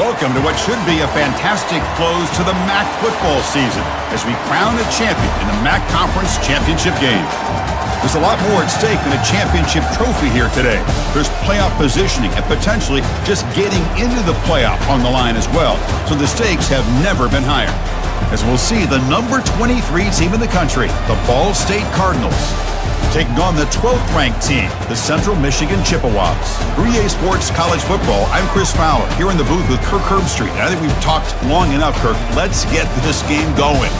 Welcome to what should be a fantastic close to the MAC football season as we crown a champion in the MAC Conference Championship game. There's a lot more at stake than a championship trophy here today. There's playoff positioning and potentially just getting into the playoff on the line as well, so the stakes have never been higher. As we'll see the number 23 team in the country, the Ball State Cardinals, taking on the 12th-ranked team, the Central Michigan Chippewas. For EA Sports College Football, I'm Chris Fowler, here in the booth with Kirk Herbstreit. And I think we've talked long enough, Kirk. Let's get this game going.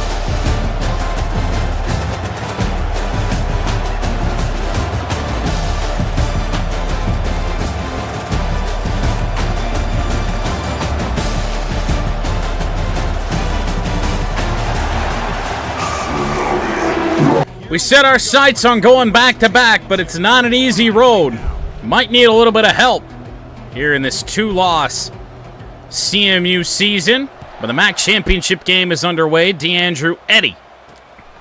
We set our sights on going back-to-back, but it's not an easy road. Might need a little bit of help here in this two-loss CMU season. But the MAC championship game is underway. DeAndrew Eddy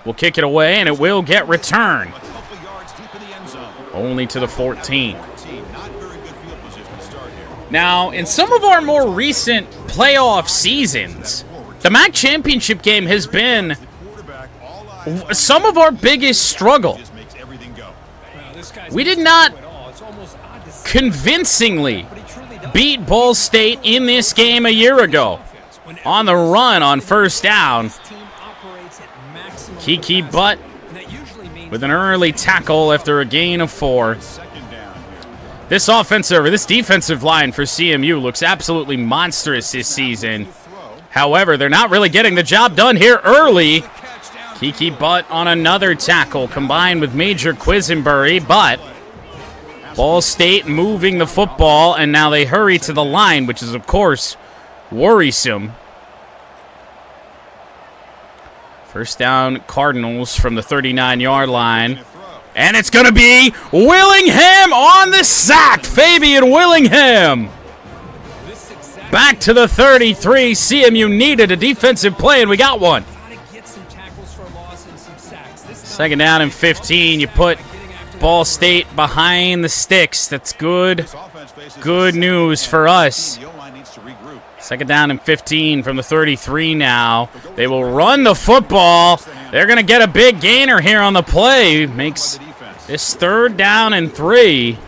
will kick it away, and it will get returned. Only to the 14. Now, in some of our more recent playoff seasons, the MAC championship game has been some of our biggest struggle. We did not convincingly beat Ball State in this game a year ago. On the run on first down, Kiki Butt with an early tackle after a gain of 4. This defensive line for CMU looks absolutely monstrous this season. However, they're not really getting the job done here early. Kiki Butt on another tackle combined with Major Quisenbury, but Ball State moving the football, and now they hurry to the line, which is, of course, worrisome. First down, Cardinals from the 39-yard line. And it's going to be Willingham on the sack. Fabian Willingham. Back to the 33. CMU needed a defensive play, and we got one. Second down and 15. You put Ball State behind the sticks. That's good news for us. Second down and 15 from the 33 now. They will run the football. They're going to get a big gainer here on the play. Makes this 3rd down and 3.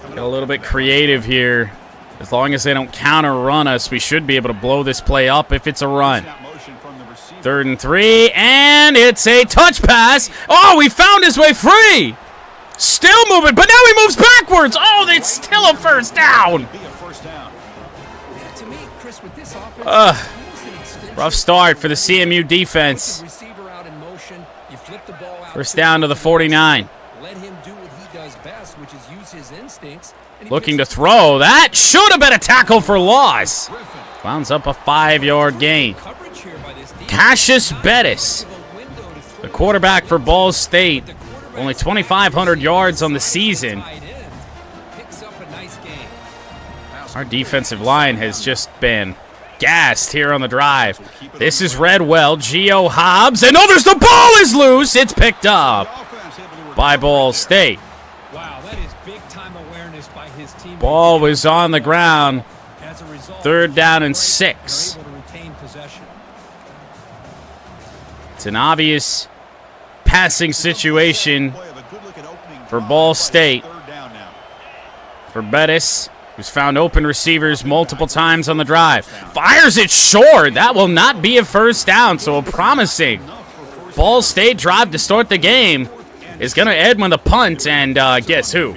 Get a little bit creative here. As long as they don't counter run us, we should be able to blow this play up if it's a run. 3rd and 3, and it's a touch pass. Oh, he found his way free. Still moving, but now he moves backwards. Oh, it's still a first down. Rough start for the CMU defense. First down to the 49. Looking to throw. That should have been a tackle for loss. Wounds up a 5-yard gain. Cassius Bettis, the quarterback for Ball State, only 2,500 yards on the season. Our defensive line has just been gassed here on the drive. This is read well. Gio Hobbs, and oh, the ball is loose. It's picked up by Ball State. Ball was on the ground. 3rd down and 6. It's an obvious passing situation for Ball State. For Bettis, who's found open receivers multiple times on the drive. Fires it short. That will not be a first down, so a promising Ball State drive to start the game is going to end with a punt, and guess who?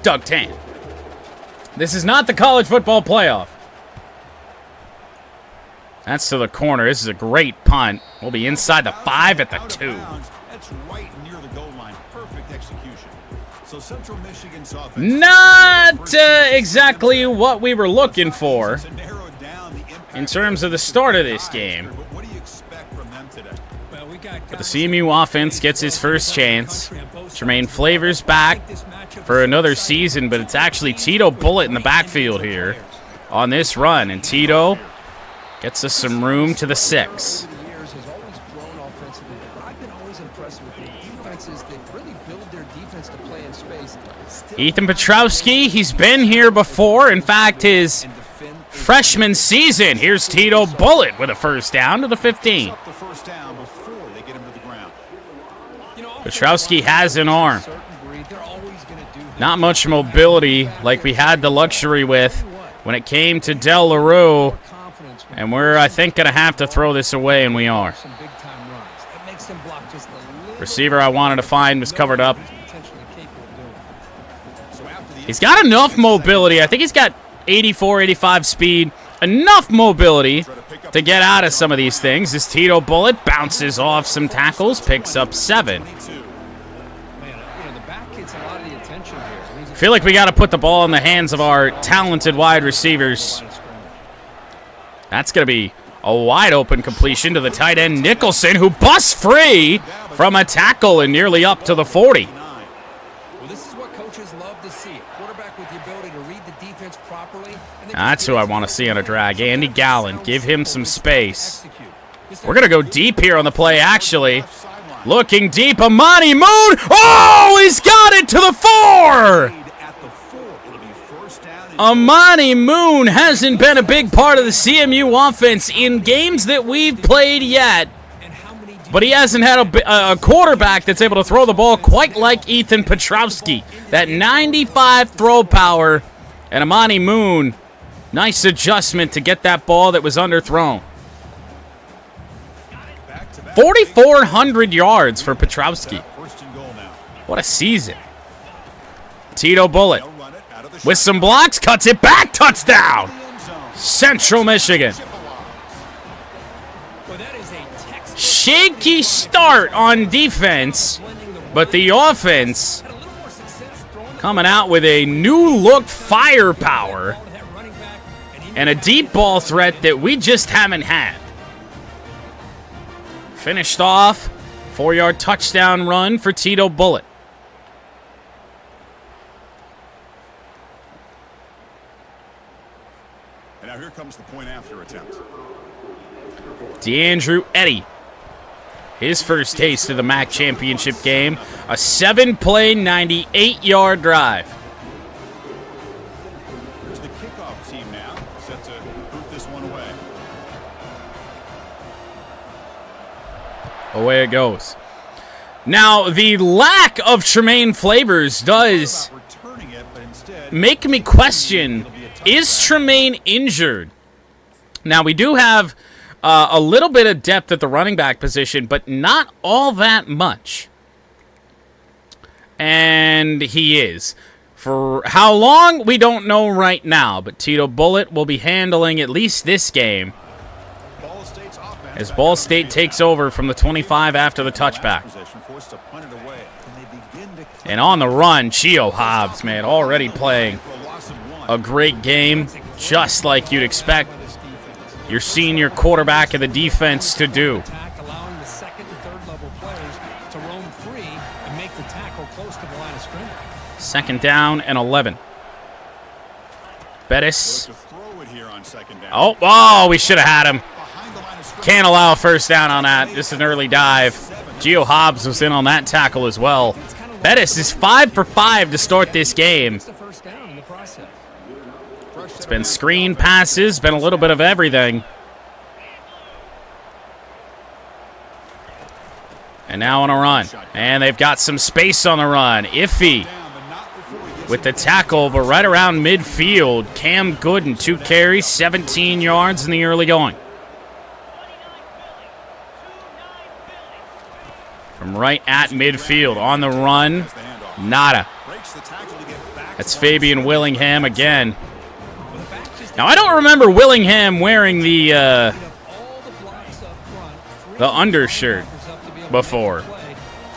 Doug Tan. This is not the college football playoff. That's to the corner. This is a great punt. We'll be inside the 5 at the 2. That's right near the goal line. Perfect execution. So Central Michigan's offense, not exactly what we were looking for in terms of the start of this game. But the CMU offense gets his first chance. Jermaine Flavors back for another season, but it's actually Tito Bullitt in the backfield here on this run. And Tito gets us some room to the 6. Ethan Petrowski, he's been here before. In fact, his freshman season. Here's Tito Bullitt with a first down to the 15. Petrowski has an arm. Not much mobility like we had the luxury with when it came to Del LaRue. And we're, I think, going to have to throw this away, and we are. Receiver I wanted to find was covered up. He's got enough mobility. I think he's got 84, 85 speed. Enough mobility to get out of some of these things. This Tito Bullitt bounces off some tackles, picks up 7. I feel like we got to put the ball in the hands of our talented wide receivers. That's going to be a wide open completion to the tight end Nicholson, who busts free from a tackle and nearly up to the 40. That's who I want to see on a drag. Andy Gallen, give him some space. We're going to go deep here on the play, actually. Looking deep, Amani Moon. Oh, he's got it to the 4. Amani Moon hasn't been a big part of the CMU offense in games that we've played yet. But he hasn't had a quarterback that's able to throw the ball quite like Ethan Petrowski. That 95 throw power. And Amani Moon, nice adjustment to get that ball that was underthrown. 4,400 yards for Petrowski. What a season. Tito Bullitt with some blocks, cuts it back, touchdown. Central Michigan. Shaky start on defense, but the offense coming out with a new look firepower and a deep ball threat that we just haven't had. Finished off, 4-yard touchdown run for Tito Bullitt. And now here comes the point after attempt. DeAndrew Eddy. His first taste of the MAC championship game. A 7-play, 98-yard drive. Here's the kickoff team now, set to boot this one away. Away it goes. Now, the lack of Tremaine Flavors does make me question, is Tremaine injured? Now, we do have a little bit of depth at the running back position, but not all that much. And he is. For how long, we don't know right now, but Tito Bullitt will be handling at least this game as Ball State takes over from the 25 after the touchback. And on the run, Chio Hobbs, man, already playing a great game, just like you'd expect your senior quarterback of the defense to do. Second down and 11. Bettis. Oh, we should have had him. Can't allow a first down on that. Just an early dive. Gio Hobbs was in on that tackle as well. Bettis is 5 for 5 to start this game. It's been screen passes, been a little bit of everything. And now on a run. And they've got some space on the run. Iffy with the tackle, but right around midfield. Cam Gooden, 2 carries, 17 yards in the early going. From right at midfield, on the run, nada. That's Fabian Willingham again. Now, I don't remember Willingham wearing the undershirt before.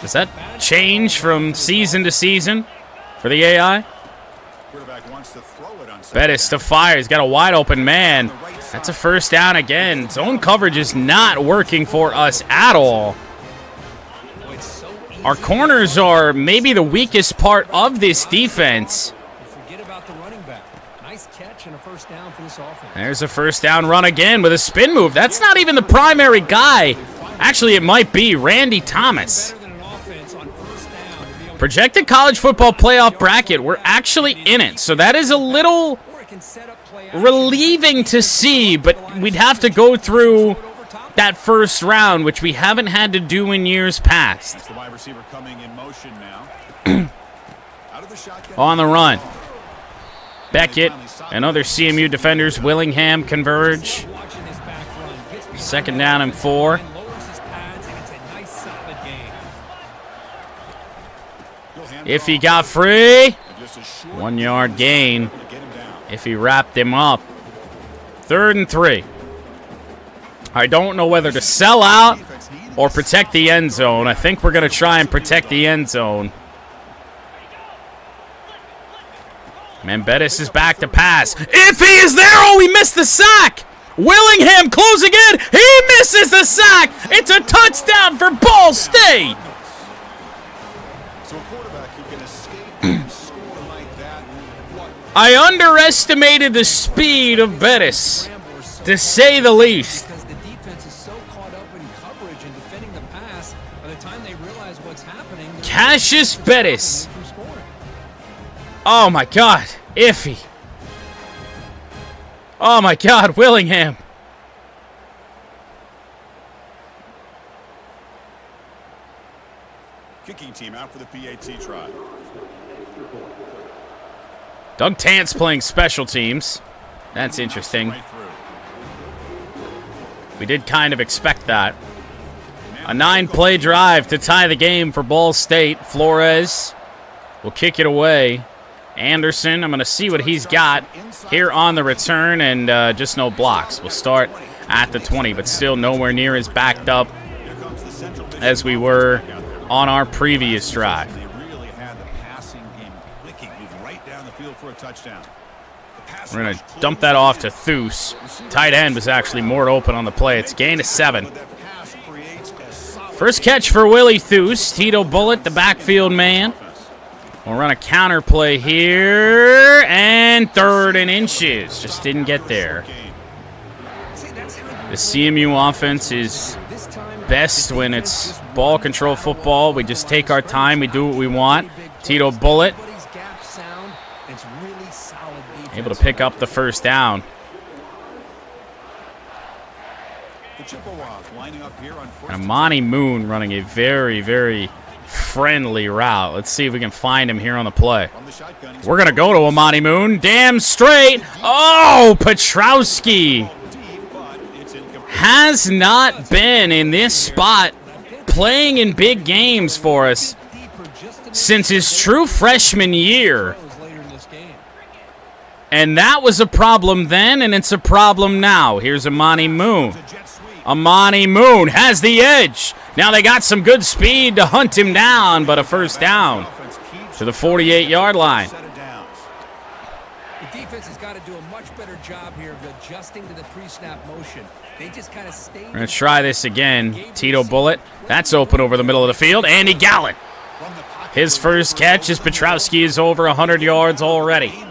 Does that change from season to season for the AI? Bettis to fire. He's got a wide open man. That's a first down again. Zone coverage is not working for us at all. Our corners are maybe the weakest part of this defense. There's a first down run again with a spin move. That's not even the primary guy. Actually, it might be Randy Thomas. Projected college football playoff bracket. We're actually in it, so that is a little relieving to see, but we'd have to go through that first round, which we haven't had to do in years past. On the run. Beckett and other CMU defenders. Willingham converge. Second down and 4. If he got free, 1 yard gain. If he wrapped him up. 3rd and 3. I don't know whether to sell out or protect the end zone. I think we're going to try and protect the end zone. Man, Bettis is back to pass. If he is there, oh, he missed the sack. Willingham closing in. He misses the sack. It's a touchdown for Ball State. I underestimated the speed of Bettis, to say the least. Because the defense is so caught up in coverage and defending the pass, by the time they realize what's happening, Cassius Bettis. Oh my God, iffy. Oh my God, Willingham. Kicking team out for the PAT try. Doug Tant's playing special teams. That's interesting. We did kind of expect that. A 9-play drive to tie the game for Ball State. Flores will kick it away. Anderson, I'm going to see what he's got here on the return, and just no blocks. We'll start at the 20, but still nowhere near as backed up as we were on our previous drive. We're going to dump that off to Thus. Tight end was actually more open on the play. It's gain of 7. First catch for Willie Thus. Tito Bullitt, the backfield man. We'll run a counter play here. And 3rd and inches. Just didn't get there. The CMU offense is best when it's ball control football. We just take our time. We do what we want. Tito Bullitt able to pick up the first down. And Amani Moon running a very, very friendly route. Let's see if we can find him here on the play. We're going to go to Amani Moon. Damn straight. Oh, Petrowski has not been in this spot playing in big games for us since his true freshman year. And that was a problem then, and it's a problem now. Here's Amani Moon. Amani Moon has the edge. Now they got some good speed to hunt him down, but a first down to the 48-yard line. The defense has got to do a much better job here of adjusting to the pre-snap motion. They just kind of stay. We're going to try this again. Tito Bullitt. That's open over the middle of the field. Andy Gallant. His first catch as Petrowski is over 100 yards already.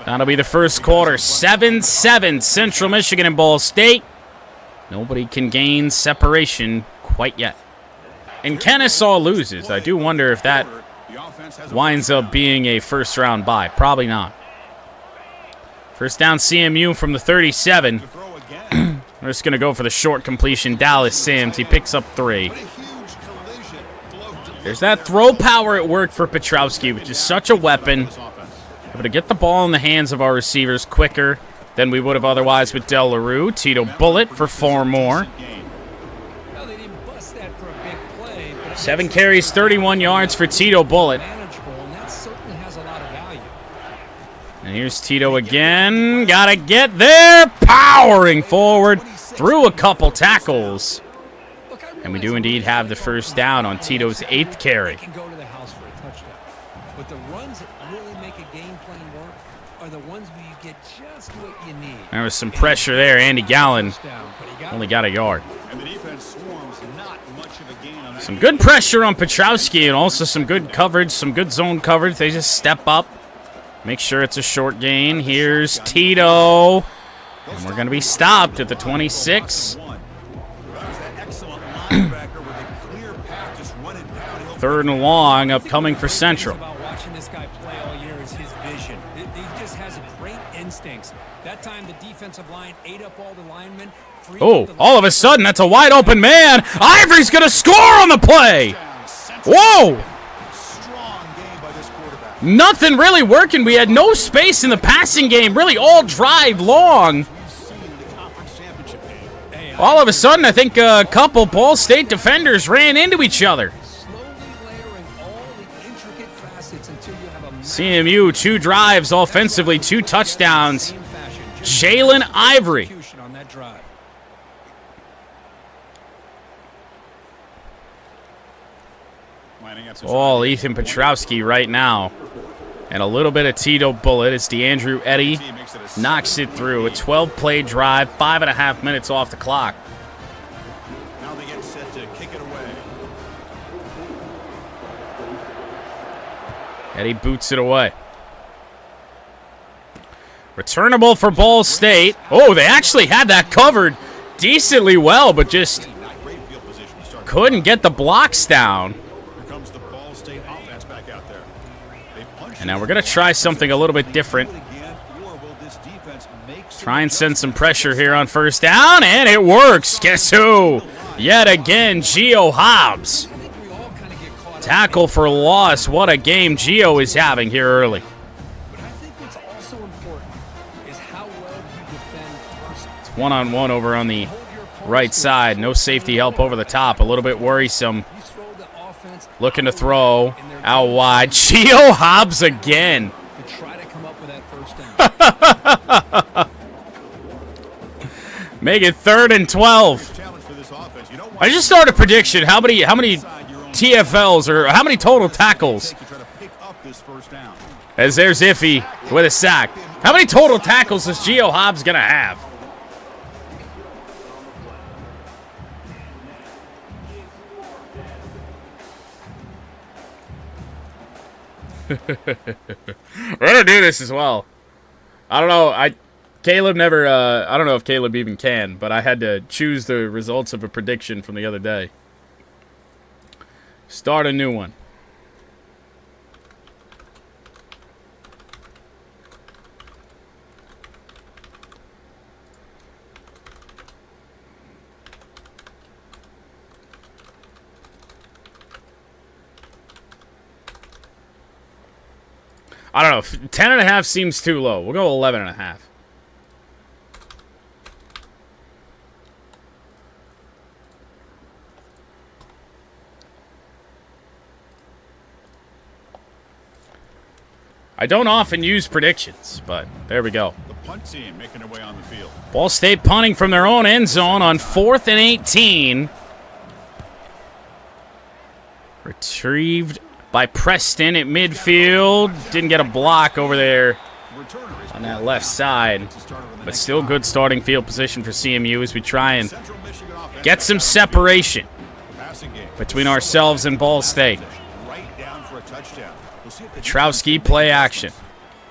That'll be the first quarter. 7-7 Central Michigan and Ball State. Nobody can gain separation quite yet. And Kennesaw loses. I do wonder if that winds up being a first-round bye. Probably not. First down CMU from the 37. We're just going to go for the short completion. Dallas Sims. He picks up 3. There's that throw power at work for Petrowski, which is such a weapon. Able to get the ball in the hands of our receivers quicker than we would have otherwise with Del LaRue. Tito Bullitt for 4 more. 7 carries, 31 yards for Tito Bullitt. And here's Tito again. Gotta get there. Powering forward through a couple tackles. And we do indeed have the first down on Tito's 8th carry. But the runs that really make a game plan work are the ones where you get just what you need. There was some pressure there. Andy Gallen only got a yard. Some good pressure on Petrowski and also some good coverage, some good zone coverage. They just step up, make sure it's a short gain. Here's Tito. And we're going to be stopped at the 26. 3rd and long upcoming for Central. About watching this guy play all year is his vision. He just has great instincts. That time the defensive line ate up all the linemen. Oh, all of a sudden, that's a wide open man. Ivory's going to score on the play. Whoa. Nothing really working. We had no space in the passing game, really all drive long. All of a sudden, I think a couple Ball State defenders ran into each other. CMU, 2 drives offensively, 2 touchdowns. Jalen Ivory. All Ethan Petrowski right now. And a little bit of Tito Bullet as DeAndrew Eddy knocks it through. A 12-play drive, 5.5 minutes off the clock. Now they get set to kick it away. Eddy boots it away. Returnable for Ball State. Oh, they actually had that covered decently well, but just couldn't get the blocks down. And now we're going to try something a little bit different. Try and send some pressure here on 1st down, and it works. Guess who? Yet again, Gio Hobbs. Tackle for loss. What a game Gio is having here early. It's one-on-one over on the right side. No safety help over the top. A little bit worrisome. Looking to throw out wide. Gio Hobbs again. Make it 3rd and 12. I just started a prediction. How many TFLs or how many total tackles? As there's Iffy with a sack. How many total tackles is Gio Hobbs gonna have? We're gonna do this as well. I don't know. Caleb never. I don't know if Caleb even can, but I had to choose the results of a prediction from the other day. Start a new one. I don't know. 10.5 seems too low. We'll go 11.5. I don't often use predictions, but there we go. The punt team making their way on the field. Ball State punting from their own end zone on 4th and 18. Retrieved by Preston at midfield. Didn't get a block over there on that left side. But still good starting field position for CMU as we try and get some separation between ourselves and Ball State. Petrowski play action.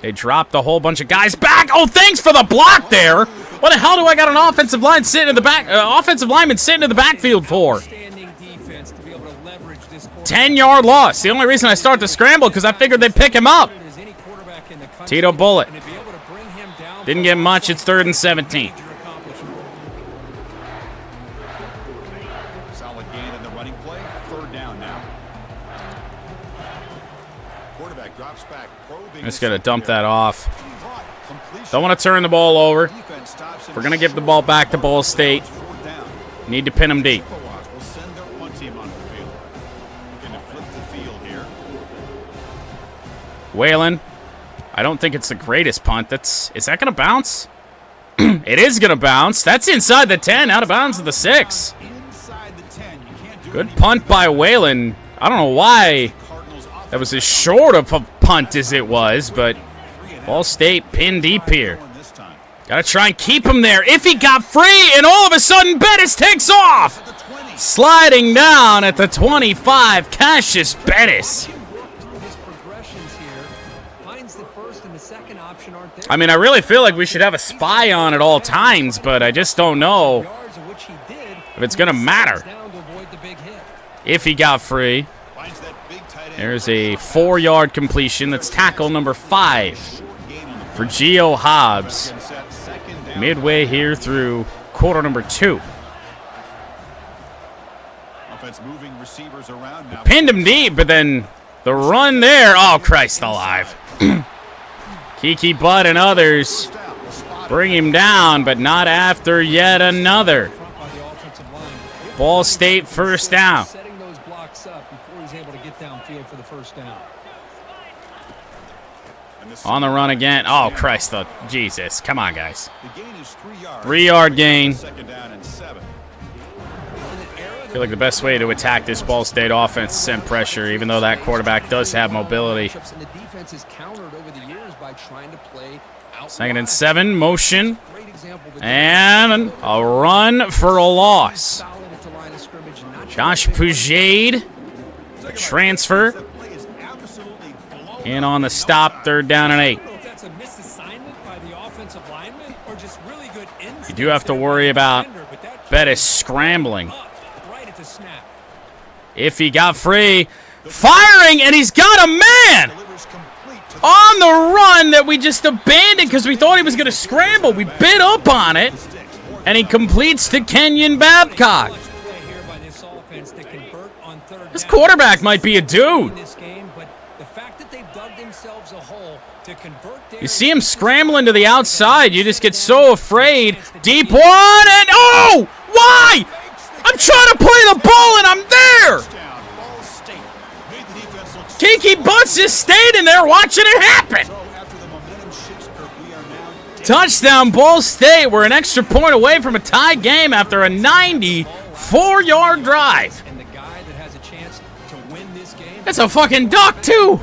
They dropped a whole bunch of guys back. Oh, thanks for the block there. What the hell do I got an offensive line sitting in the back? Offensive lineman sitting in the backfield for? 10-yard loss. The only reason I start the scramble because I figured they'd pick him up. Tito Bullet. Didn't get much. It's 3rd and 17. Solid gain in the running play. 3rd down now. Quarterback drops back. Just got to dump that off. Don't want to turn the ball over. If we're going to give the ball back to Ball State, need to pin them deep. Whalen. I don't think it's the greatest punt. Is that going to bounce? It is going to bounce. That's inside the 10, out of bounds at the 6. Good punt by Whalen. I don't know why that was as short of a punt as it was, but Ball State pinned deep here. Got to try and keep him there. If he got free, and all of a sudden Bettis takes off. Sliding down at the 25, Cassius Bettis. I mean, I really feel like we should have a spy on at all times, but I just don't know if it's going to matter. if he got free. There's a 4-yard completion. That's tackle number 5 for Gio Hobbs. Midway here through quarter number 2. Pinned him deep, but then the run there. Oh, Christ alive. Kiki Butt and others bring him down, but not after yet another. Ball State first down. On the run again. Oh, Christ. Jesus. Come on, guys. 3-yard gain. I feel like the best way to attack this Ball State offense is send pressure, even though that quarterback does have mobility. 2nd and 7, motion. And a run for a loss. Josh Pujaid, a transfer. In on the stop, 3rd down and 8. You do have to worry about Bettis scrambling. If he got free, firing, and he's got a man on the run that we just abandoned because we thought he was going to scramble. We bit up on it, and he completes to Kenyon Babcock. This quarterback might be a dude. You see him scrambling to the outside. You just get so afraid. Deep one, and oh! Why? I'm trying to play the ball, and I'm there! Kiki Butts just stayed in there watching it happen. Touchdown, Ball State. We're an extra point away from a tie game after a 94-yard drive. That's a fucking duck, too.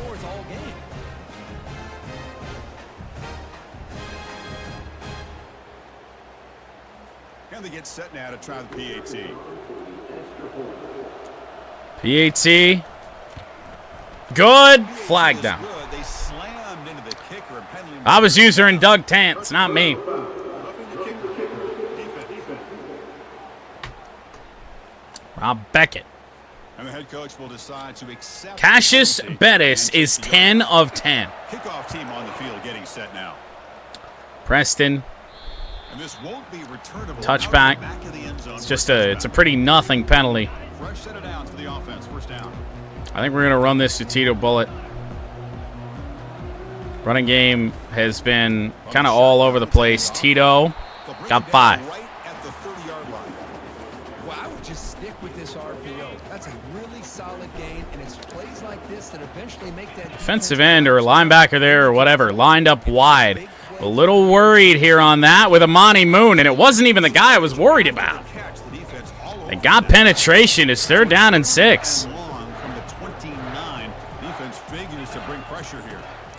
And they get set now to try the PAT. PAT. Good. Flag down. I was using Doug Tance, not me. Rob Beckett. And the head coach will decide to accept. Cassius Bettis is 10 of 10. Kickoff team on the field getting set now. Preston. And this won't be returnable. Touchback. It's a pretty nothing penalty. Fresh set of downs for the offense. First down. I think we're going to run this to Tito Bullitt. Running game has been kind of all over the place. Tito got 5. Right at the 30-yard line. Well, I would just stick with this RPO. That's a really solid gain, and it's plays like this that eventually make that defensive end or linebacker there or whatever lined up wide. A little worried here on that with Amani Moon, and it wasn't even the guy I was worried about. They got penetration. It's 3rd down and 6.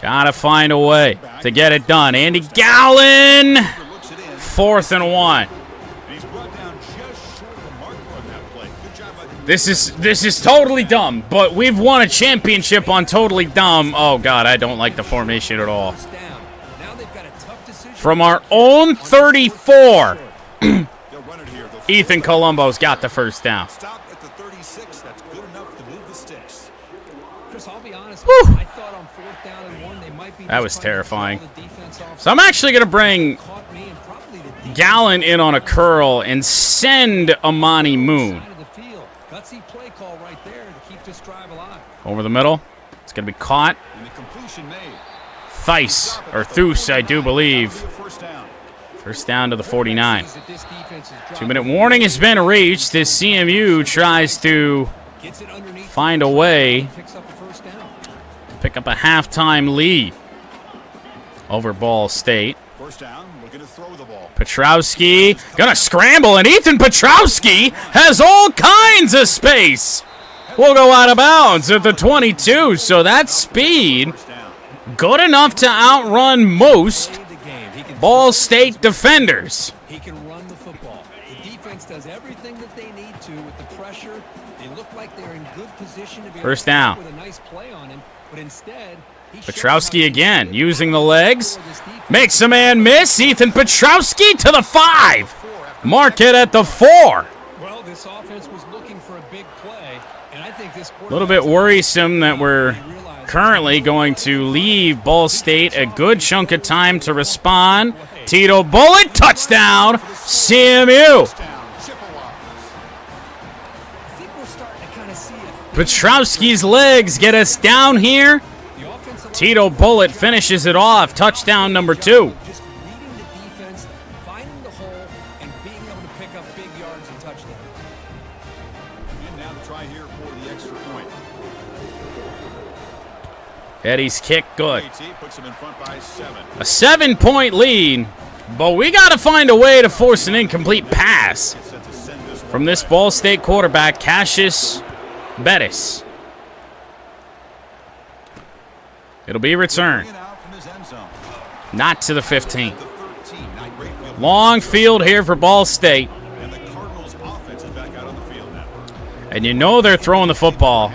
Gotta find a way to get it done. Andy Gallen, 4th and 1. This is totally dumb, but we've won a championship on totally dumb. Oh God, I don't like the formation at all. From our own 34, Ethan Colombo's got the first down. Whew. That was terrifying. So I'm actually going to bring Gallen in on a curl and send Amani Moon. Over the middle. It's going to be caught. Thice, or Thuce, I do believe. First down to the 49. 2-minute warning has been reached as CMU tries to find a way to pick up a halftime lead over Ball State. Petrowski gonna scramble, and Ethan Petrowski has all kinds of space. We'll go out of bounds at the 22, so that speed good enough to outrun most Ball State defenders. He can run the football. The defense does everything that they need to with the pressure. They look like they're in good position to be first down. With a nice play on him, but instead Petrowski again using the legs. Makes a man miss. Ethan Petrowski to the 5. Mark it at the 4. Well, this offense was looking for a big play, and A little bit worrisome that we're currently going to leave Ball State a good chunk of time to respond. Tito Bullitt, touchdown, CMU. Petrowski's legs get us down here. Tito Bullitt finishes it off, touchdown number 2. Just reading the defense, finding the hole, and being able to pick up big yards and touchdowns. And now to try here for the extra point. Eddie's kick, good. Puts him in front by 7. A 7-point lead, but we got to find a way to force an incomplete pass from this Ball State quarterback, Cassius Bettis. It'll be returned. Not to the 15. Long field here for Ball State. And you know they're throwing the football.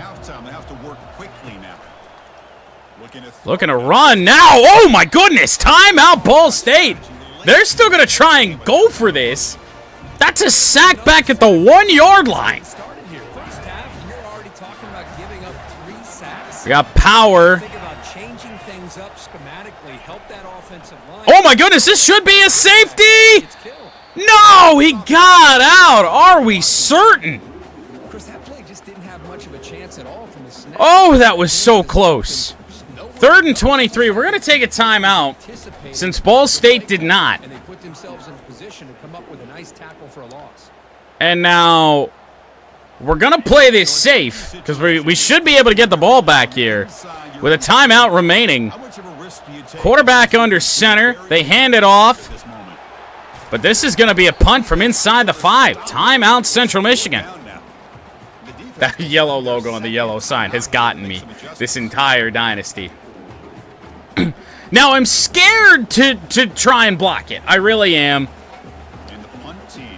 Looking to run now. Oh, my goodness. Timeout, Ball State. They're still going to try and go for this. That's a sack back at the 1-yard line. We got power. Oh, my goodness. This should be a safety. No, he got out. Are we certain? Oh, that was so close. 3rd and 23. We're going to take a timeout since Ball State did not. And now we're going to play this safe because we should be able to get the ball back here with a timeout remaining. Quarterback under center. They hand it off. But this is going to be a punt from inside the 5. Timeout, Central Michigan. That yellow logo on the yellow sign has gotten me this entire dynasty. Now I'm scared to try and block it. I really am.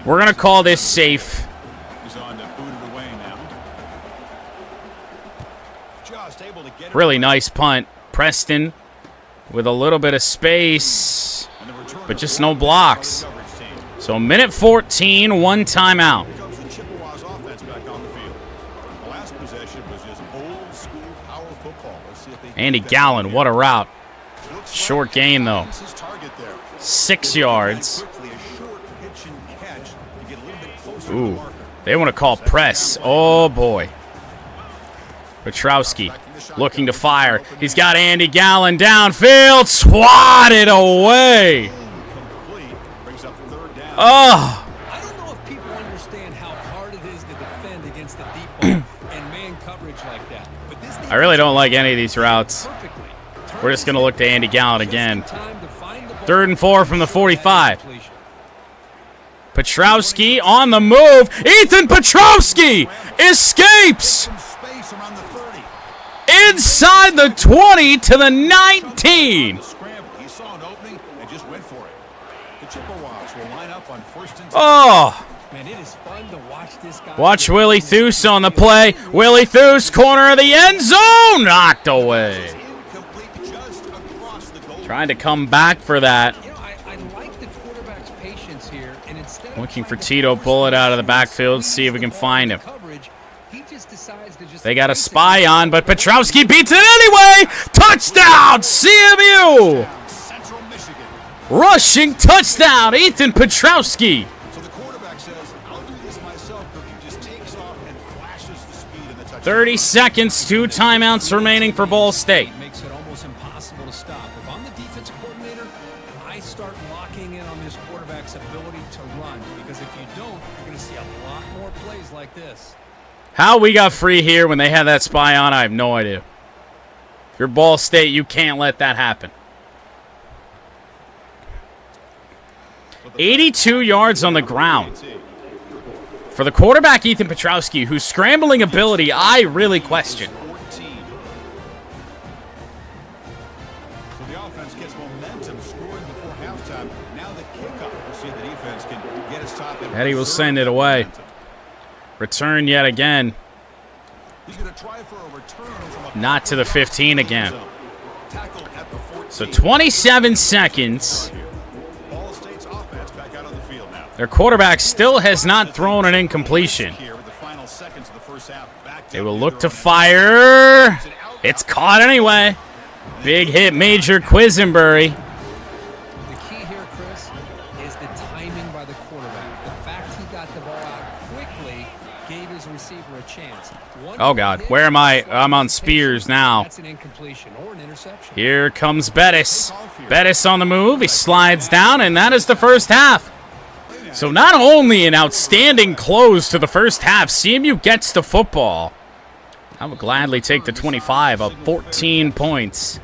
We're going to call this safe. Really nice punt. Preston with a little bit of space, but just no blocks. So minute 14, 1 timeout. Andy Gallen, what a route. Short gain, though. 6 yards. Ooh, they want to call press. Oh, boy. Petrowski looking to fire. He's got Andy Gallen downfield. Swatted away. Oh. I don't know if people understand how hard it is to defend against the deep ball and man coverage like that. But this I really don't like any of these routes. We're just going to look to Andy Gallen again. 3rd and 4 from the 45. Petrowski on the move. Ethan Petrowski escapes inside the 20 to the 19. Oh. Watch Willie Thues on the play. Willie Thues, corner of the end zone. Knocked away. Trying to come back for that. I like the quarterback's patience here, and instead looking for Tito Bullitt out of the backfield, see if we can find him. They got a spy on, but Petrowski beats it anyway. Touchdown, CMU. Rushing touchdown, Ethan Petrowski. 30 seconds, 2 timeouts remaining for Ball State. Makes it almost impossible to stop. If I'm the defensive coordinator, I start locking in on this quarterback's ability to run, because if you don't, you're going to see a lot more plays like this. How we got free here when they had that spy on, I have no idea. If you're Ball State, you can't let that happen. 82 yards on the ground. For the quarterback, Ethan Petrowski, whose scrambling ability I really question. Eddie will send it away. Return yet again. Not to the 15 again. So 27 seconds. Their quarterback still has not thrown an incompletion. They will look to fire. It's caught anyway. Big hit, Major Quisenberry. The key here, Chris, is the timing by the quarterback. The fact he got the ball out quickly gave his receiver a chance. Oh, God. Where am I? I'm on Spears now. That's an incompletion or an interception. Here comes Bettis. Bettis on the move. He slides down, and that is the first half. So not only an outstanding close to the first half, CMU gets the football. I would gladly take the 25 of 14 points.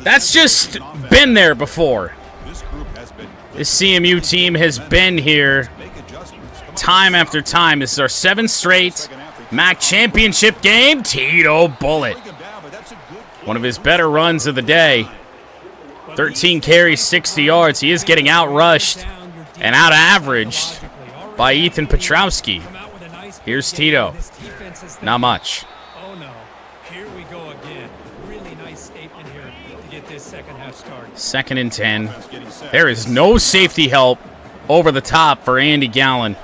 That's just been there before. This CMU team has been here time after time. This is our 7th straight MAC championship game. Tito Bullitt. One of his better runs of the day. 13 carries, 60 yards. He is getting outrushed and out-averaged by Ethan Petrowski. Here's Tito. Not much. Oh no, here we go again. Really nice statement here to get this second half started. 2nd and 10. There is no safety help over the top for Andy Gallen.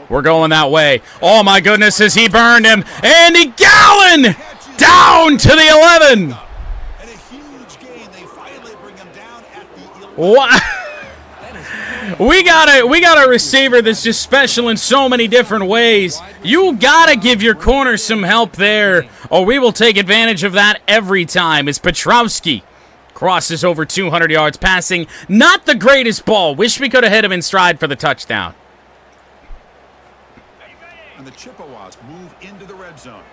We're going that way. Oh my goodness, has he burned him? Andy Gallen down to the 11. What? We got a receiver that's just special in so many different ways. You gotta give your corner some help there, or we will take advantage of that every time. As Petrowski crosses over 200 yards passing. Not the greatest ball. Wish we could have hit him in stride for the touchdown. And the Chippewas move into the red zone.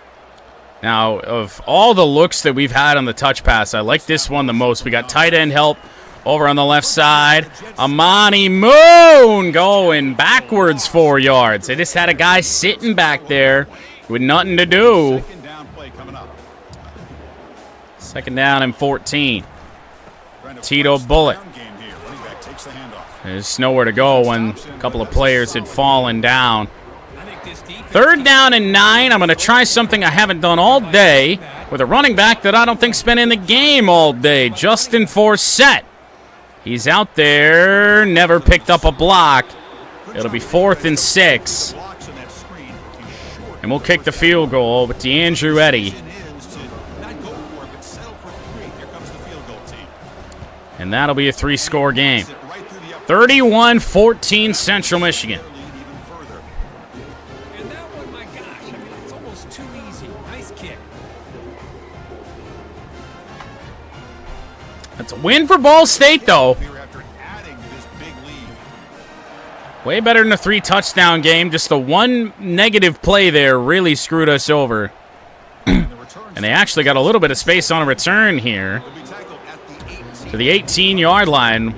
Now, of all the looks that we've had on the touch pass, I like this one the most. We got tight end help over on the left side. Amani Moon going backwards 4 yards. They just had a guy sitting back there with nothing to do. Second down and 14. Tito Bullitt. There's nowhere to go when a couple of players had fallen down. 3rd down and 9. I'm going to try something I haven't done all day with a running back that I don't think's been in the game all day. Justin Forsett. He's out there, never picked up a block. It'll be 4th and 6. And we'll kick the field goal with DeAndrew Eddy. And that'll be a 3-score game. 31-14 Central Michigan. And that one, my gosh, I mean, it's almost too easy. Nice kick. That's a win for Ball State, though. Way better than a 3-touchdown game. Just the one negative play there really screwed us over. And they actually got a little bit of space on a return here to the 18-yard line.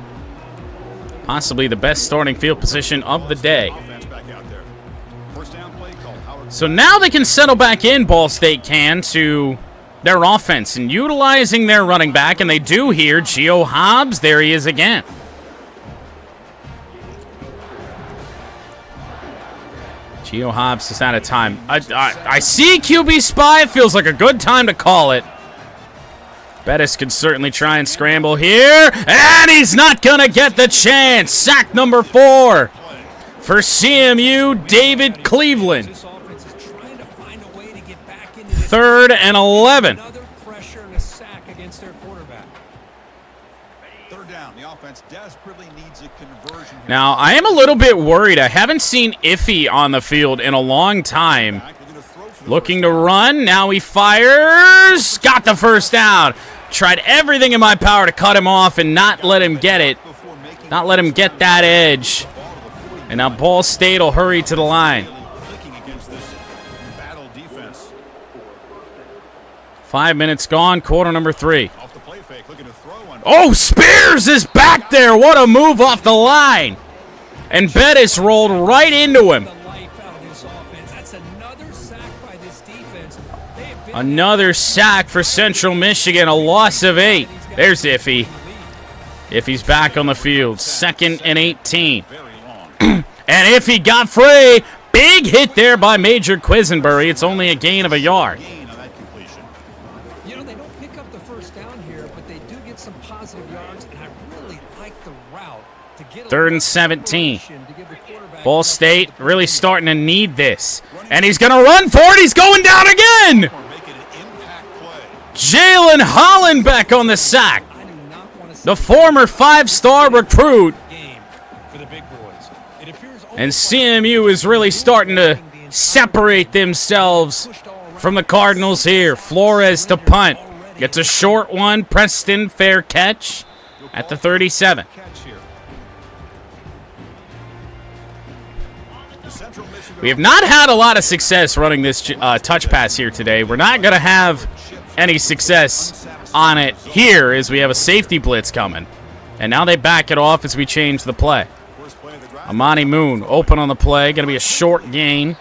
Possibly the best starting field position of the day. So now they can settle back in, Ball State can, to their offense and utilizing their running back, and they do here. Gio Hobbs, there he is again. Gio Hobbs is out of time. I see QB spy. It feels like a good time to call it. Bettis could certainly try and scramble here, and he's not going to get the chance. Sack number 4 for CMU, David Cleveland. 3rd and 11. Another pressure and a sack against their quarterback. 3rd down. The offense desperately needs a conversion. Now, I am a little bit worried. I haven't seen Iffy on the field in a long time. Looking to run. Now he fires. Got the first down. Tried everything in my power to cut him off and not let him get it. Not let him get that edge. And now Ball State will hurry to the line. 5 minutes gone, quarter number 3. Oh, Spears is back there. What a move off the line. And Bettis rolled right into him. Another sack for Central Michigan, a loss of 8. There's Iffy. Iffy's back on the field, 2nd and 18. And Iffy got free. Big hit there by Major Quisenberry. It's only a gain of a yard. You know, they don't pick up the first down here, but they do get some positive yards, and I really like the route to get 3rd and 17. to give the quarterback Ball State really starting to need this. And he's going to run for it. He's going down again. Jalen Holland back on the sack. The former 5-star recruit. And CMU is really starting to separate themselves from the Cardinals here. Flores to punt. Gets a short one. Preston, fair catch at the 37. We have not had a lot of success running this touch pass here today. We're not going to have any success on it here as we have a safety blitz coming. And now they back it off as we change the play. Amani Moon open on the play. Going to be a short gain.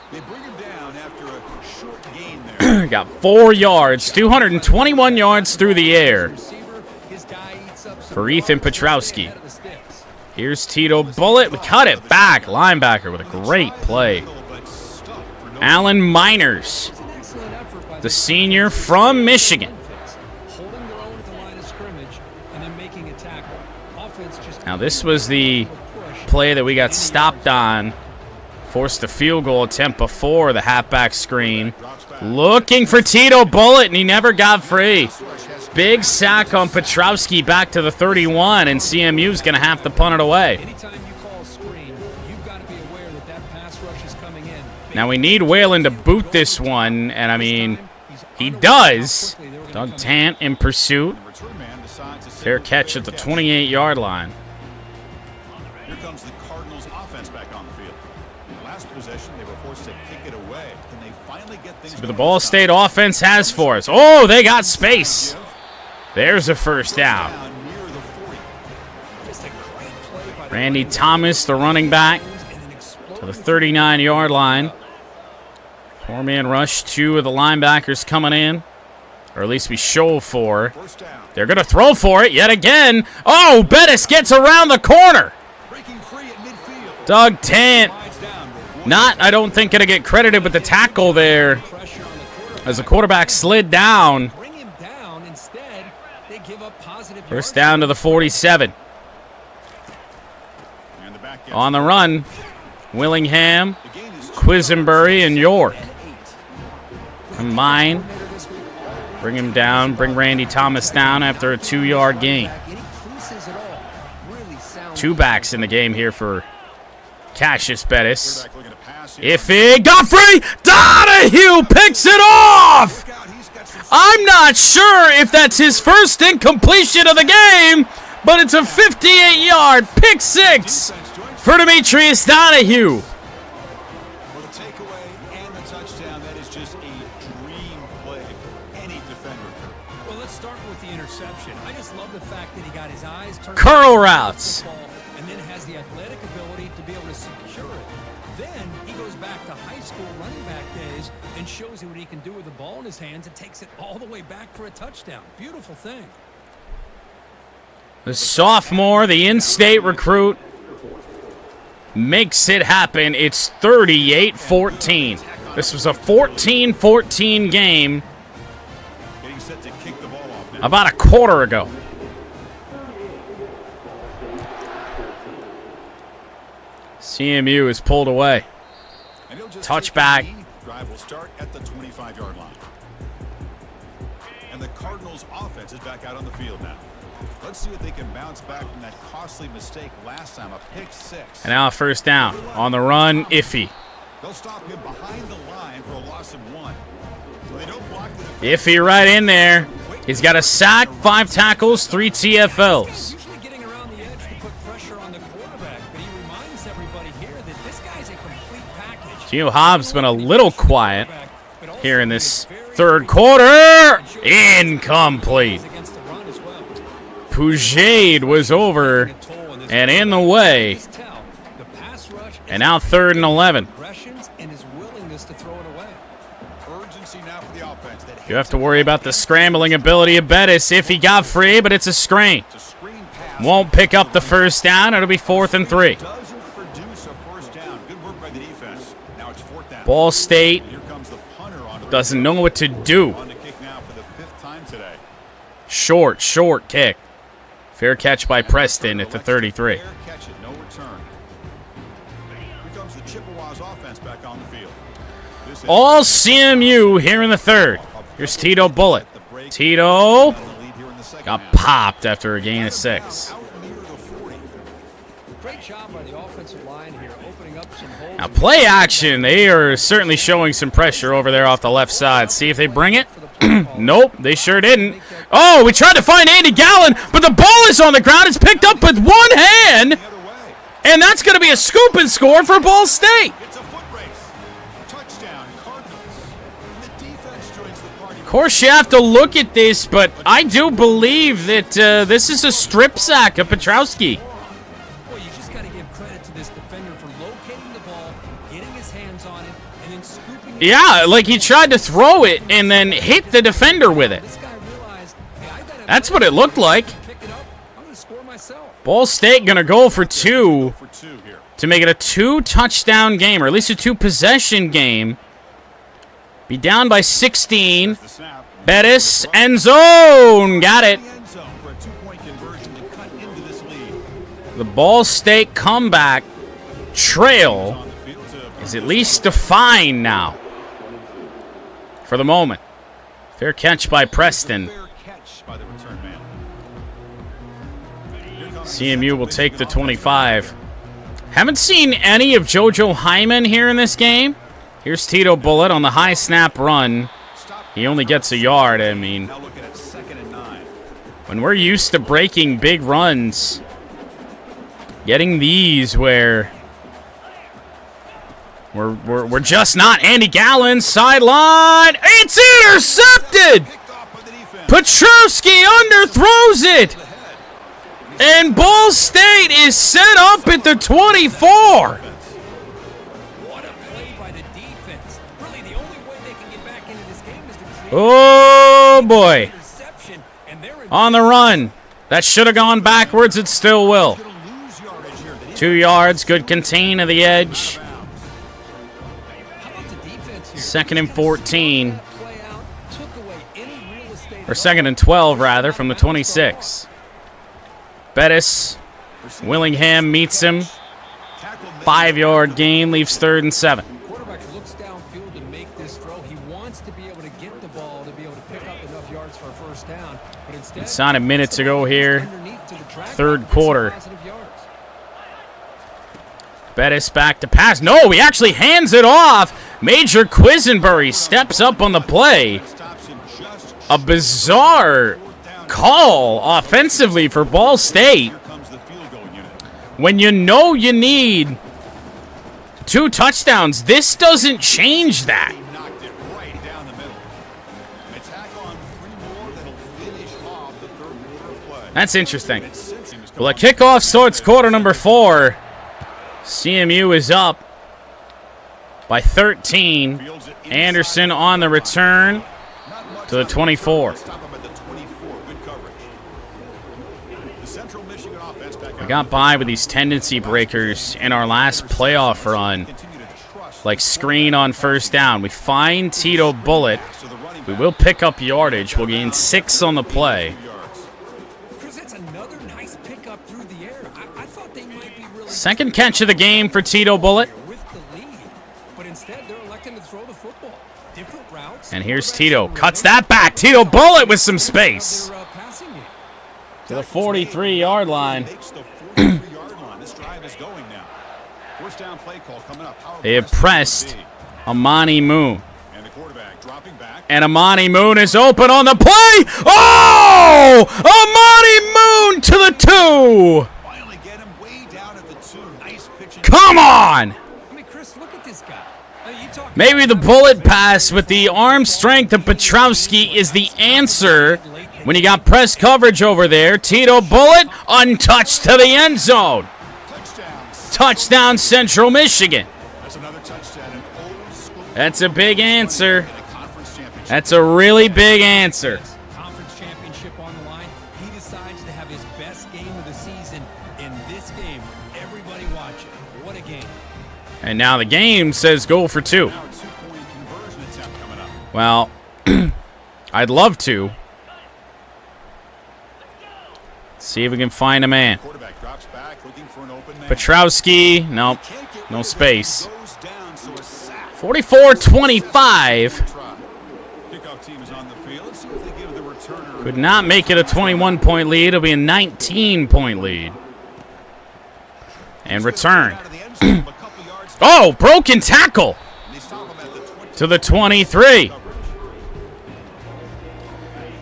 Got 4 yards, 221 yards through the air for Ethan Petrowski. Here's Tito Bullitt. We cut it back. Linebacker with a great play. Alan Miners, the senior from Michigan. Now this was the play that we got stopped on. Forced a field goal attempt before the halfback screen. Looking for Tito Bullitt, and he never got free. Big sack on Petrowski back to the 31, and CMU's going to have to punt it away. Now we need Whalen to boot this one, and I mean, he does. Doug Tant in pursuit. Fair catch at the 28-yard line. Here comes the Cardinals offense back on the field. In the last possession, they were forced to kick it away. Can they finally get things See what the Ball State offense has for us. Oh, they got space. There's a first down. Randy Thomas, the running back, to the 39-yard line. 4-man rush, 2 of the linebackers coming in. Or at least we show 4. They're going to throw for it yet again. Oh, Bettis gets around the corner. Doug Tant, not, I don't think, going to get credited with the tackle there as the quarterback slid down. First down to the 47. On the run, Willingham, Quisenbury, and York. Combine. Bring him down. Bring Randy Thomas down after a 2-yard gain. 2 backs in the game here for Cassius Bettis. Iffy, Godfrey, Donahue picks it off! I'm not sure if that's his first incompletion of the game, but it's a 58-yard pick 6 for Demetrius Donahue. Well, the takeaway and the touchdown, that is just a dream play for any defender. Well, let's start with the interception. I just love the fact that he got his eyes turned curl routes. And then has the athletic ability to be able to secure it. Then he goes back to high school running back days and shows you what he can do with the ball in his hands and takes it all the way back for a touchdown. Beautiful thing. The sophomore, the in-state recruit, makes it happen. It's 38-14. This was a 14-14 game about a quarter ago. CMU is pulled away. Touchback. Drive will start at the 25-yard line. And the Cardinals offense is back out on the field now. Let's see if they can bounce back from that costly mistake last time, a pick 6. And now a first down. On the run, Iffy. They'll stop him behind the line for a loss of 1. So they don't block the Iffy right in there. He's got a sack, 5 tackles, 3 TFLs. Usually getting around the edge to put pressure on the quarterback, but he reminds everybody here that this guy's a complete package. Gio Hobbs been a little quiet here in this third quarter. Incomplete. Pujaid was over and in the way. And now 3rd and 11. You have to worry about the scrambling ability of Bettis if he got free, but it's a screen. Won't pick up the first down. It'll be 4th and 3. Ball State doesn't know what to do. Short kick. Fair catch by Preston at the 33. all CMU here in the third. Here's Tito Bullitt. Tito got popped after a gain of 6. Great job by the offensive line here, opening up some holes. Now play action. They are certainly showing some pressure over there off the left side. See if they bring it. Nope, they sure didn't. Oh, we tried to find Andy Gallen, but the ball is on the ground. It's picked up with one hand. And that's going to be a scoop and score for Ball State. Of course, you have to look at this, but I do believe that this is a strip sack of Petrowski. Well, you just got to give credit to this defender for locating the ball, getting his hands on it, and then scooping it. Yeah, like he tried to throw it and then hit the defender with it. This guy realized, hey, I gotta That's what it looked like. pick it up. I'm going to score myself. Ball State going to go for 2 to make it a 2-touchdown game, or at least a 2-possession game. Be down by 16. Bettis, end zone. Got it. The Ball State comeback trail is at least defined now for the moment. Fair catch by Preston. CMU will take the 25. Haven't seen any of JoJo Hyman here in this game. Here's Tito Bullitt on the high snap run. He only gets a yard. I mean, when we're used to breaking big runs, getting these where we're just not. Andy Gallen, sideline. It's intercepted. Petrowski underthrows it. And Ball State is set up at the 24. What a play by the defense. Really, the only way they can get back into this game is to create Oh, boy. interception, and they're in On the run. That should have gone backwards. It still will. 2 yards. Good contain of the edge. How about the defense here? 2nd and 14. Play out, took away any real estate. Or 2nd and 12, rather, from the 26. Bettis. Willingham meets him. 5-yard gain. Leaves 3rd and 7. Quarterback looks downfield to make this throw. He wants to be able to get the ball to be able to pick up enough yards for a first down. But instead, It's on a minute to go here. underneath to the track, 3rd gets quarter. positive yards. Bettis back to pass. No, he actually hands it off. Major Quisenberry steps up on the play. A bizarre call offensively for Ball State. When you know you need 2 touchdowns, this doesn't change that. That's interesting. Well, a kickoff starts quarter number 4. CMU is up by 13. Anderson on the return to the 24. We got by with these tendency breakers in our last playoff run, like screen on first down. We find Tito Bullitt. We will pick up yardage. We'll gain 6 on the play. Chris, that's another nice pickup through the air. I thought they might be really 2nd catch of the game for Tito Bullitt. with the lead, but instead they're electing to throw the football. Different routes. And here's Tito. Cuts that back. Tito Bullitt with some space. Their, passing game. To the 43-yard line. They have pressed Amani Moon. And Amani Moon is open on the play. Oh! Amani Moon to the 2. Come on! I mean, Chris, look at this guy. I mean, you talk Maybe the bullet pass with the arm strength of Petrowski is the answer when you got press coverage over there. Tito Bullitt untouched to the end zone. Touchdown, Central Michigan. That's a big answer. That's a really big answer. conference championship on the line. He decides to have his best game of the season in this game. Everybody watching. What a game. And now the game says go for 2. Well, I'd love to. See if we can find a man. Petrowski, nope, no space. 44-25. Could not make it a 21-point lead. It'll be a 19-point lead. And return. Oh, broken tackle to the 23.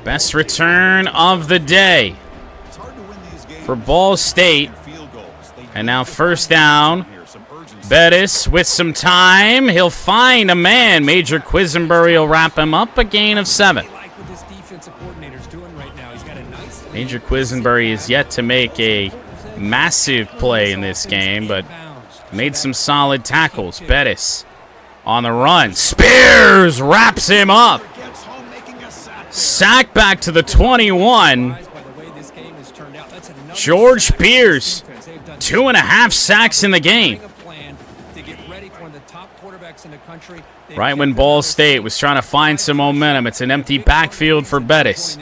Best return of the day for Ball State. And now first down. Bettis with some time. He'll find a man. Major Quisenberry will wrap him up. A gain of 7. Major Quisenberry is yet to make a massive play in this game, but made some solid tackles. Bettis on the run. Spears wraps him up. Sack back to the 21. George Spears, 2.5 sacks in the game. Right when Ball State was trying to find some momentum, it's an empty backfield for Bettis.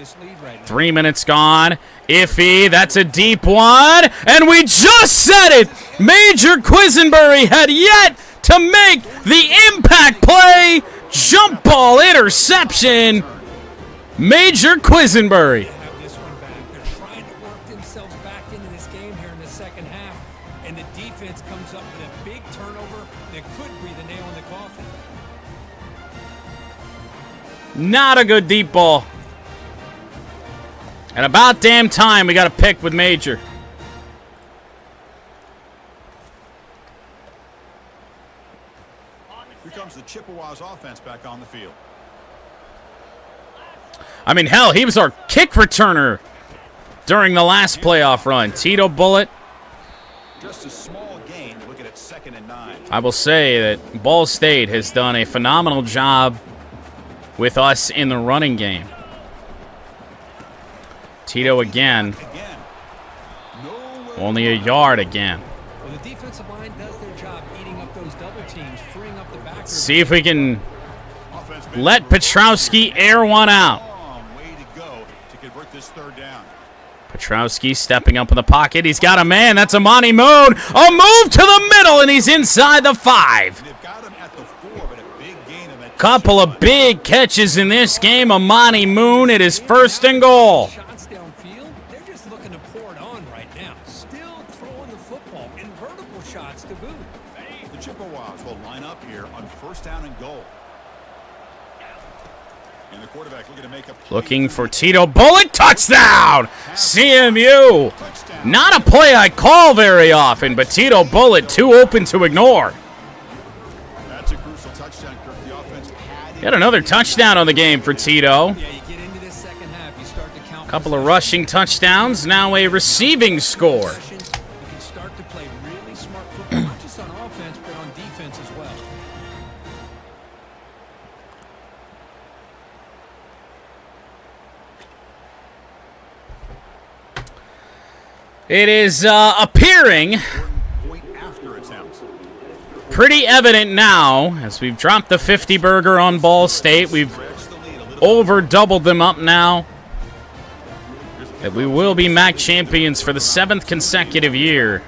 3 minutes gone. Iffy, that's a deep one. And we just said it! Major Quisenberry had yet to make the impact play. Jump ball interception. Major Quisenberry. Not a good deep ball. And about damn time we got a pick with Major. Here comes the Chippewas offense back on the field. I mean, hell, he was our kick returner during the last playoff run. Tito Bullitt. Just a small gain, looking at 2nd and 9. I will say that Ball State has done a phenomenal job with us in the running game. Tito again. Only a yard again. Well, the defensive line does their job eating up those double teams, freeing up the back. See if we can let Petrowski air one out. Way to go to convert this 3rd down. Petrowski stepping up in the pocket. He's got a man. That's Amani Moon. A move to the middle, and he's inside the 5. They've got him at the 4, but a big gain in that. Couple of big catches in this game. Amani Moon, it is 1st and goal. Shots downfield, they're just looking to pour it on right now. Still throwing the football in vertical shots to boot. The Chippewas will line up here on 1st down and goal. And the quarterback looking to make a play. Looking for Tito Bullitt. Touchdown! CMU. Not a play I call very often, but Tito Bullitt too open to ignore. That's a crucial touchdown, Kirk. The offense had Got another touchdown on the game for Tito. Yeah, you get into this second half, you start to count. Couple of rushing touchdowns, now a receiving score. You can start to play really smart football, not just on offense, but on defense as well. It is appearing point after attempts. pretty evident now, as we've dropped the 50 burger on Ball State. We've over doubled them up now, that we will be MAC champions for the 7th consecutive year.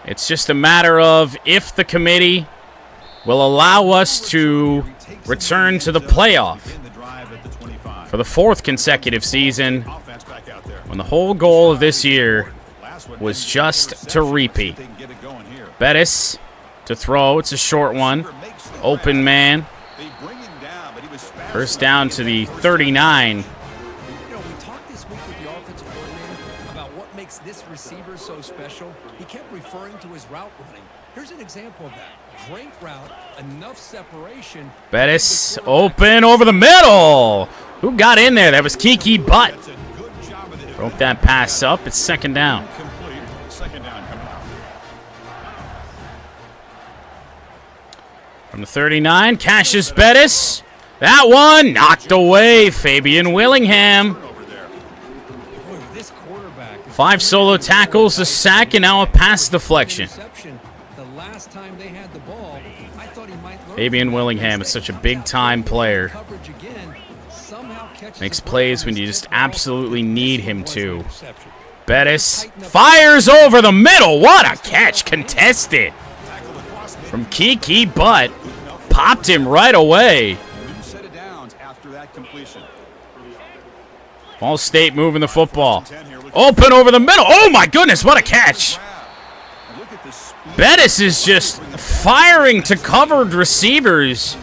It's just a matter of if the committee will allow us to return to the playoff for the 4th consecutive season, when the whole goal of this year was just to repeat. Bettis to throw. It's a short one. Open man. First down to the 39. You know, we talked this week with the offensive coordinator about what makes this receiver so special. He kept referring to his route running. Here's an example of that. Great route, enough separation. Bettis open over the middle. Who got in there? That was Kiki Butt. Broke that pass up. It's 2nd down. From the 39, Cassius Bettis. That one knocked away. Fabian Willingham. 5 solo tackles, a sack, and now a pass deflection. Fabian Willingham is such a big-time player. Makes plays when you just absolutely need him to. Bettis fires over the middle. What a catch. Contested. from Kiki Butt. Popped him right away. Ball State moving the football. Open over the middle. Oh, my goodness, what a catch. Bettis is just firing to covered receivers.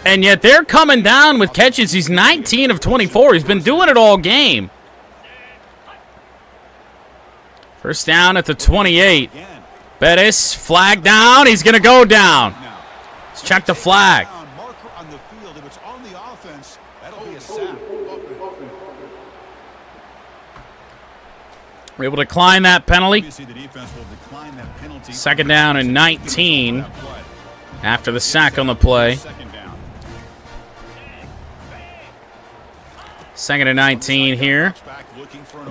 And yet they're coming down with catches. He's 19 of 24. He's been doing it all game. First down at the 28. Bettis, flag down. He's going to go down. Let's check the flag. We're able to decline that penalty. Second down and 19 after the sack on the play. Second and 19 here.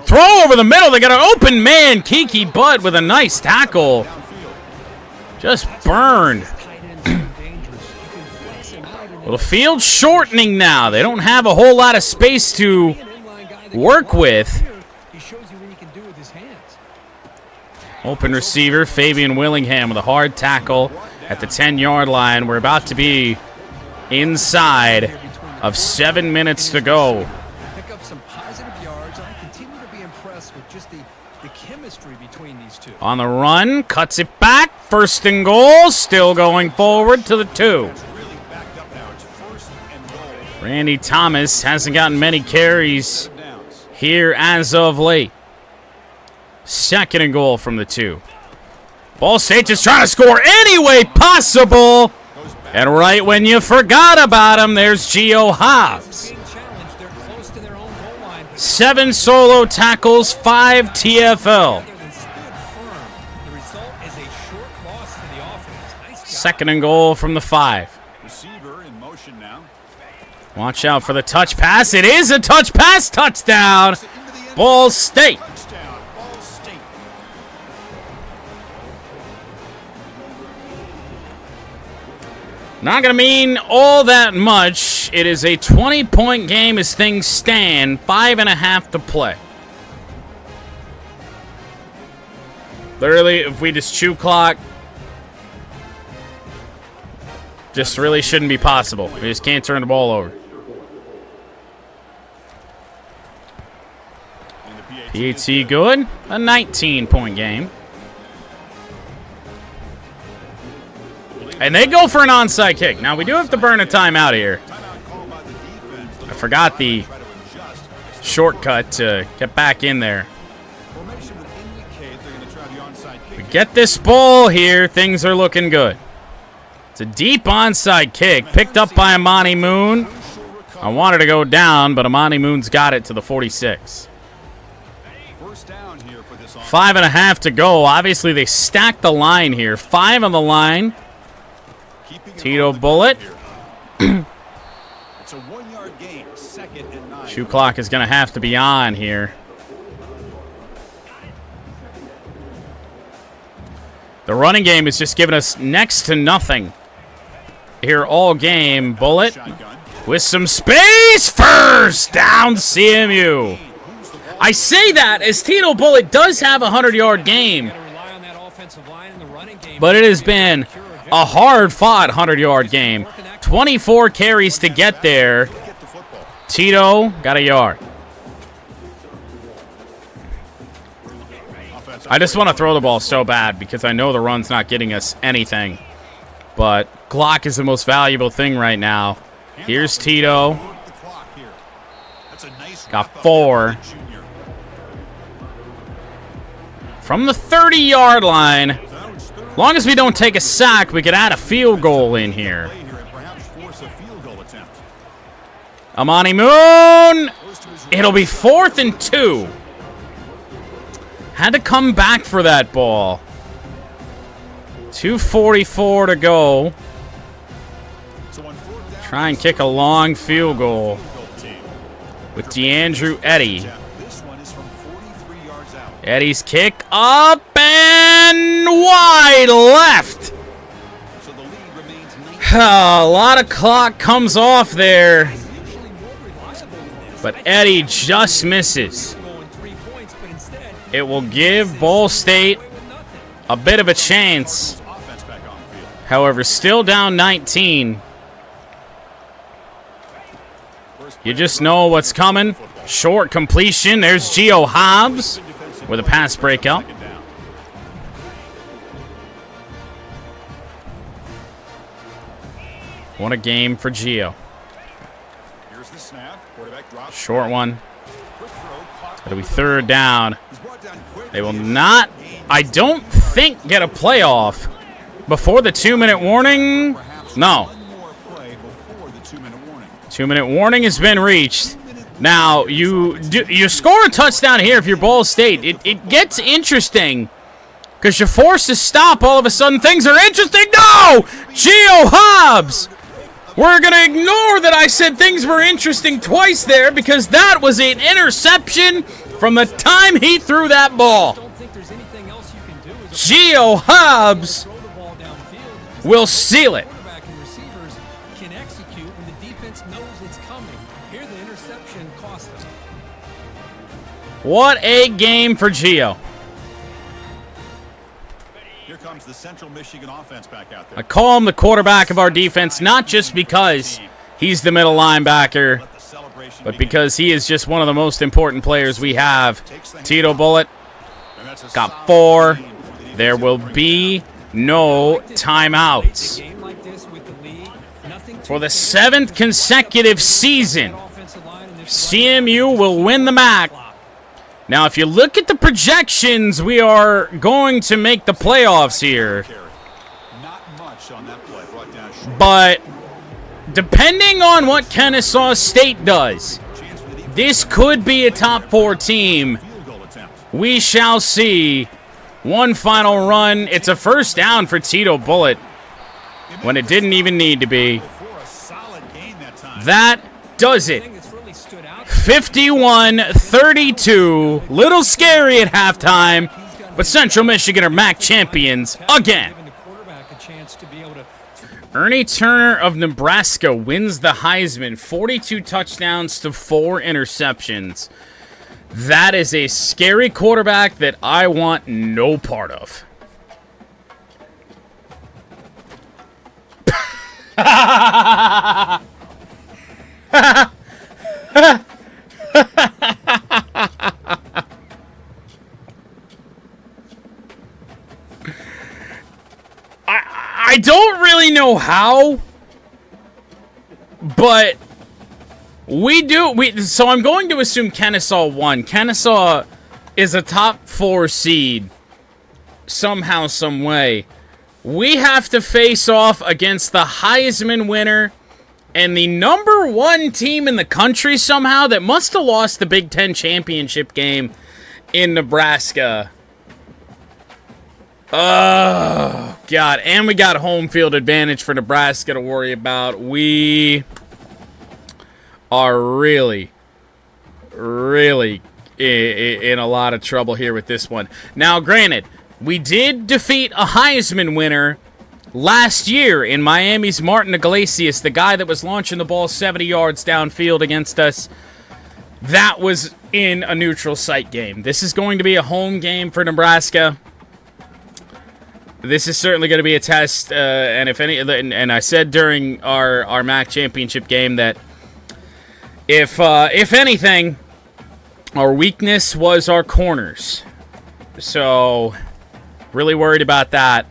Throw over the middle. They got an open man. Kiki Butt with a nice tackle. Just burned. Well, the field's shortening now. They don't have a whole lot of space to work with. Open receiver, Fabian Willingham with a hard tackle at the 10-yard line. We're about to be inside of 7 minutes to go. Pick up some positive yards. I continue to be impressed with just the chemistry between these two. On the run, cuts it back. First and goal, still going forward to the 2. Randy Thomas hasn't gotten many carries here as of late. Second and goal from the 2. Ball State just trying to score any way possible. And right when you forgot about him, there's Gio Hobbs. 7 solo tackles, 5 TFL. Second and goal from the 5. Watch out for the touch pass. It is a touch pass. Touchdown. Ball State. Not going to mean all that much. It is a 20-point game as things stand. 5.5 to play. Literally, if we just chew clock, just really shouldn't be possible. We just can't turn the ball over. PAT good. A 19-point game. And they go for an onside kick. Now, we do have to burn a timeout here. I forgot the shortcut to get back in there. We get this ball here. Things are looking good. It's a deep onside kick picked up by Amani Moon. I wanted to go down, but Amani Moon's got it to the 46. 5.5 to go. Obviously, they stacked the line here. 5 on the line. Tito Bullitt. Shoe clock is going to have to be on here. The running game is just giving us next to nothing here all game. Bullitt with some space. First down CMU. I say that as Tito Bullitt does have a 100-yard game, but it has been a hard-fought 100-yard game. 24 carries to get there. Tito got a yard. I just want to throw the ball so bad because I know the run's not getting us anything. But clock is the most valuable thing right now. Here's Tito. Got 4. From the 30-yard line. As long as we don't take a sack, we could add a field goal in here. Amani Moon. It'll be 4th and 2. Had to come back for that ball. 2:44 to go. Try and kick a long field goal with DeAndrew Eddy. Eddy's kick up and wide left. A lot of clock comes off there, but Eddy just misses. It will give Ball State a bit of a chance However, still down 19. You just know what's coming. Short completion. There's Gio Hobbs with a pass breakout. What a game for Gio. Short one. It'll be third down. They will not, I don't think, get a playoff before the 2-minute warning. No. 2-minute warning has been reached. Now, you score a touchdown here if you're Ball State. It gets interesting because you're forced to stop. All of a sudden, things are interesting. No! Gio Hobbs! We're going to ignore that I said things were interesting twice there because that was an interception from the time he threw that ball. Gio Hobbs will seal it. What a game for Gio. Here comes the Central Michigan offense back out there. I call him the quarterback of our defense, not just because he's the middle linebacker, but because he is just one of the most important players we have. Tito Bullitt got 4. There will be no timeouts. For the 7th consecutive season, CMU will win the MAC. Now, if you look at the projections, we are going to make the playoffs here. But depending on what Kennesaw State does, this could be a top 4 team. We shall see. One final run. It's a first down for Tito Bullitt when it didn't even need to be. That does it. 51-32. Little scary at halftime, but Central Michigan are MAC champions again. Ernie Turner of Nebraska wins the Heisman. 42 touchdowns to 4 interceptions. That is a scary quarterback that I want no part of. I don't really know how, but so I'm going to assume Kennesaw won. Kennesaw is a top 4 seed somehow, some way. We have to face off against the Heisman winner and the number 1 team in the country somehow that must have lost the Big Ten championship game in Nebraska. Oh, God. And we got home field advantage for Nebraska to worry about. We are really, really in a lot of trouble here with this one. Now, granted, we did defeat a Heisman winner last year in Miami's Martin Iglesias, the guy that was launching the ball 70 yards downfield against us. That was in a neutral site game. This is going to be a home game for Nebraska. This is certainly going to be a test, and if any, and I said during our MAC championship game that if anything, our weakness was our corners. So, really worried about that.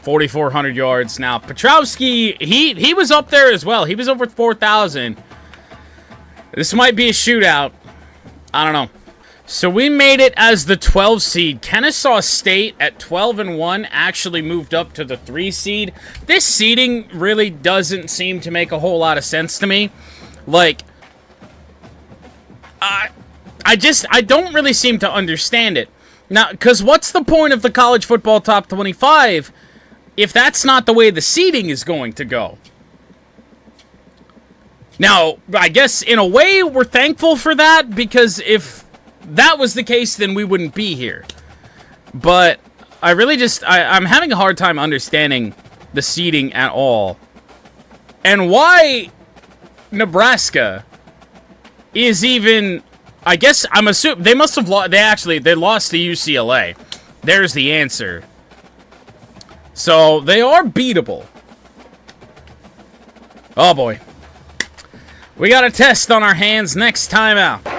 4,400 yards. Now, Petrowski, he was up there as well. He was over 4,000. This might be a shootout. I don't know. So we made it as the 12 seed. Kennesaw State at 12-1 actually moved up to the 3 seed. This seeding really doesn't seem to make a whole lot of sense to me. Like, I don't really seem to understand it. Now, because what's the point of the college football top 25 if that's not the way the seeding is going to go? Now, I guess in a way we're thankful for that, because if that was the case, then we wouldn't be here. But I really I'm having a hard time understanding the seeding at all. And why Nebraska is even, I guess, I'm assuming, they must have lost, they lost to UCLA. There's the answer. So they are beatable. Oh boy. We got a test on our hands next time out.